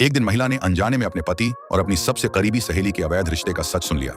एक दिन महिला ने अनजाने में अपने पति और अपनी सबसे करीबी सहेली के अवैध रिश्ते का सच सुन लिया,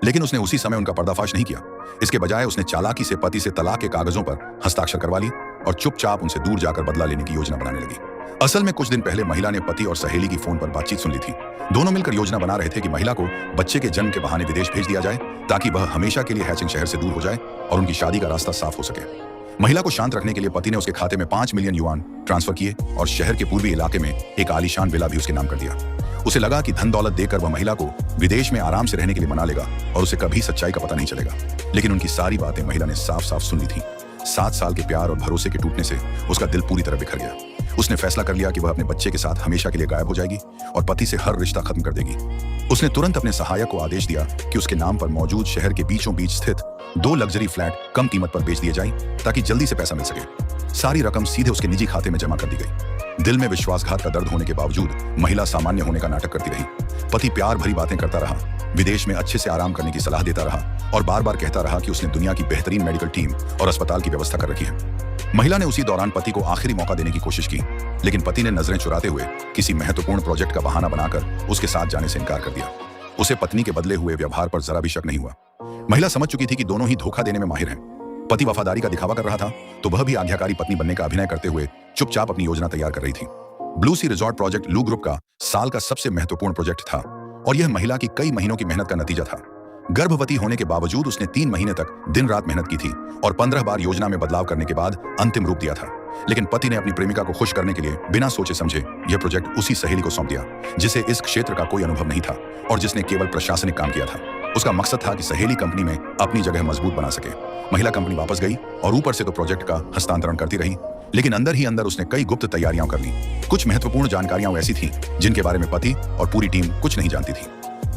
लेकिन उसने उसी समय उनका पर्दाफाश नहीं किया। इसके बजाय उसने चालाकी से पति से तलाक के कागजों पर हस्ताक्षर करवा ली और चुपचाप उनसे दूर जाकर बदला लेने की योजना बनाने लगी। असल में कुछ दिन पहले महिला ने पति और सहेली की फोन पर बातचीत सुन ली थी। दोनों मिलकर योजना बना रहे थे कि महिला को बच्चे के जन्म के बहाने विदेश भेज दिया जाए ताकि वह हमेशा के लिए हैचिंग शहर से दूर हो जाए और उनकी शादी का रास्ता साफ हो सके। महिला को शांत रखने के लिए पति ने उसके खाते में 5 मिलियन युआन ट्रांसफर किए और शहर के पूर्वी इलाके में एक आलीशान विला भी उसके नाम कर दिया। उसे लगा कि धन दौलत देकर वह महिला को विदेश में आराम से रहने के लिए मना लेगा और उसे कभी सच्चाई का पता नहीं चलेगा। लेकिन उनकी सारी बातें महिला ने साफ साफ सुन ली थी। 7 साल के प्यार और भरोसे के टूटने से उसका दिल पूरी तरह बिखर गया। उसने फैसला कर लिया कि वह अपने बच्चे के साथ हमेशा के लिए गायब हो जाएगी और पति से हर रिश्ता खत्म कर देगी। उसने तुरंत अपने सहायक को आदेश दिया कि उसके नाम पर मौजूद शहर के बीचों बीच स्थित 2 लग्जरी फ्लैट कम कीमत पर बेच दिए जाएं ताकि जल्दी से पैसा मिल सके। सारी रकम सीधे उसके निजी खाते में जमा कर दी गई। दिल में विश्वासघात का दर्द होने के बावजूद महिला सामान्य होने का नाटक करती रही। पति प्यार भरी बातें करता रहा, विदेश में अच्छे से आराम करने की सलाह देता रहा और बार बार कहता रहा कि उसने दुनिया की बेहतरीन मेडिकल टीम और अस्पताल की व्यवस्था कर रखी है। महिला ने उसी दौरान पति को आखिरी मौका देने की कोशिश की, लेकिन पति ने नजरें चुराते हुए किसी महत्वपूर्ण प्रोजेक्ट का बहाना बनाकर उसके साथ जाने से इनकार कर दिया। उसे पत्नी के बदले हुए व्यवहार पर जरा भी शक नहीं हुआ। महिला समझ चुकी थी कि दोनों ही धोखा देने में माहिर हैं। पति वफादारी का दिखावा कर रहा था तो वह भी आज्ञाकारी पत्नी बनने का अभिनय करते हुए चुपचाप अपनी योजना तैयार कर रही थी। ब्लू सी रिजॉर्ट प्रोजेक्ट लू ग्रुप का साल का सबसे महत्वपूर्ण प्रोजेक्ट था और यह महिला की कई महीनों की मेहनत का नतीजा था। गर्भवती होने के बावजूद उसने 3 महीने तक दिन रात मेहनत की थी और 15 बार योजना में बदलाव करने के बाद अंतिम रूप दिया था। लेकिन पति ने अपनी प्रेमिका को खुश करने के लिए बिना सोचे समझे यह प्रोजेक्ट उसी सहेली को सौंप दिया जिसे इस क्षेत्र का कोई अनुभव नहीं था और जिसने केवल प्रशासनिक काम किया था। उसका मकसद था कि सहेली कंपनी में अपनी जगह मजबूत बना सके। महिला कंपनी वापस गई और ऊपर से तो प्रोजेक्ट का हस्तांतरण करती रही, लेकिन अंदर ही अंदर उसने कई गुप्त तैयारियां कर ली। कुछ महत्वपूर्ण जानकारियां ऐसी थीं जिनके बारे में पति और पूरी टीम कुछ नहीं जानती थी।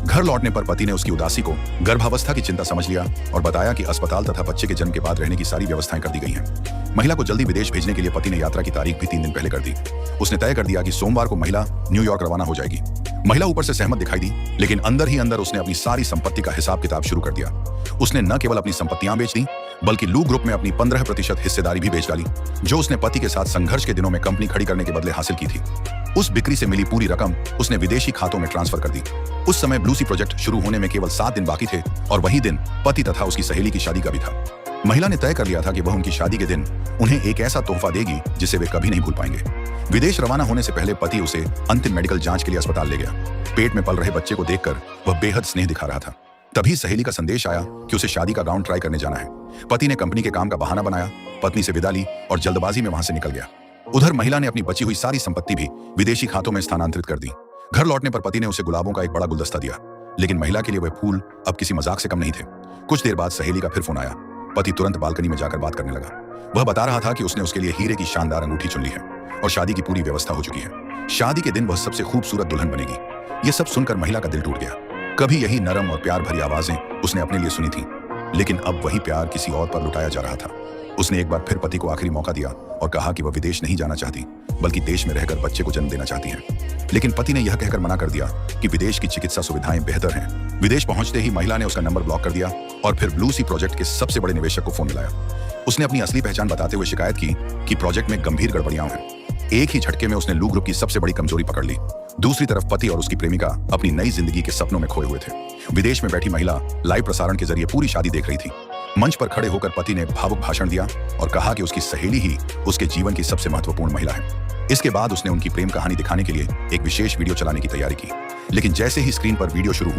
घर लौटने पर पति ने उसकी उदासी को गर्भावस्था की चिंता समझ लिया और बताया कि अस्पताल तथा बच्चे के जन्म के बाद रहने की सारी व्यवस्थाएं कर दी गई हैं। महिला को जल्दी विदेश भेजने के लिए पति ने यात्रा की तारीख भी 3 दिन पहले कर दी। उसने तय कर दिया कि सोमवार को महिला न्यूयॉर्क रवाना हो जाएगी। महिला ऊपर से सहमत दिखाई दी, लेकिन अंदर ही अंदर उसने अपनी सारी संपत्ति का हिसाब किताब शुरू कर दिया। उसने न केवल अपनी संपत्तियां बेच दी बल्कि लू ग्रुप में अपनी 15% हिस्सेदारी भी बेच डाली, जो उसने पति के साथ संघर्ष के दिनों में कंपनी खड़ी करने के बदले हासिल की थी। उस बिक्री से मिली पूरी रकम उसने विदेशी खातों में ट्रांसफर कर दी। उस समय ब्लू सी प्रोजेक्ट शुरू होने में केवल 7 दिन बाकी थे और वही दिन पति तथा उसकी सहेली की शादी का भी था। महिला ने तय कर लिया था कि वह उनकी शादी के दिन उन्हें एक ऐसा तोहफा देगी जिसे वे कभी नहीं भूल पाएंगे। विदेश रवाना होने से पहले पति उसे अंतिम मेडिकल जांच के लिए अस्पताल ले गया। पेट में पल रहे बच्चे को देखकर वह बेहद स्नेह दिखा रहा था। तभी सहेली का संदेश आया कि उसे शादी का गाउन ट्राई करने जाना है। पति ने कंपनी के काम का बहाना बनाया, पत्नी से विदा ली और जल्दबाजी में वहां से निकल गया। उधर महिला ने अपनी बची हुई सारी संपत्ति भी विदेशी खातों में स्थानांतरित कर दी। घर लौटने पर पति ने उसे गुलाबों का एक बड़ा गुलदस्ता दिया, लेकिन महिला के लिए वह फूल अब किसी मजाक से कम नहीं थे। कुछ देर बाद सहेली का फिर फोन आया। पति तुरंत बालकनी में जाकर बात करने लगा। वह बता रहा था कि उसने उसके लिए हीरे की शानदार अंगूठी चुन ली है और शादी की पूरी व्यवस्था हो चुकी है। शादी के दिन वह सबसे खूबसूरत दुल्हन बनेगी। यह सब सुनकर महिला का दिल टूट गया। कभी यही नरम और प्यार भरी आवाजें उसने अपने लिए सुनी थी, लेकिन अब वही प्यार किसी और पर लुटाया जा रहा था। उसने एक बार फिर पति को आखिरी मौका दिया और कहा कि वह विदेश नहीं जाना चाहती बल्कि देश में रहकर बच्चे को जन्म देना चाहती है। लेकिन पति ने यह कहकर मना कर दिया कि विदेश की चिकित्सा सुविधाएं बेहतर हैं। विदेश पहुंचते ही महिला ने उसका नंबर ब्लॉक कर दिया और फिर ब्लू सी प्रोजेक्ट के सबसे बड़े निवेशक को फोन मिलाया। उसने अपनी असली पहचान बताते हुए शिकायत की कि प्रोजेक्ट में गंभीर गड़बड़ियां हैं। एक ही झटके में उसने लू ग्रुप की सबसे बड़ी कमजोरी पकड़ ली। दूसरी तरफ पति और उसकी प्रेमिका अपनी नई जिंदगी के सपनों में खोए हुए थे। विदेश में बैठी महिला लाइव प्रसारण के जरिए पूरी शादी देख रही थी। मंच पर खड़े होकर पति ने भावुक भाषण दिया और कहा कि उसकी सहेली ही उसके जीवन की सबसे महत्वपूर्ण महिला है। इसके बाद उसने उनकी प्रेम कहानी दिखाने के लिए एक विशेष वीडियो चलाने की तैयारी की, लेकिन जैसे ही स्क्रीन पर वीडियो शुरू हुआ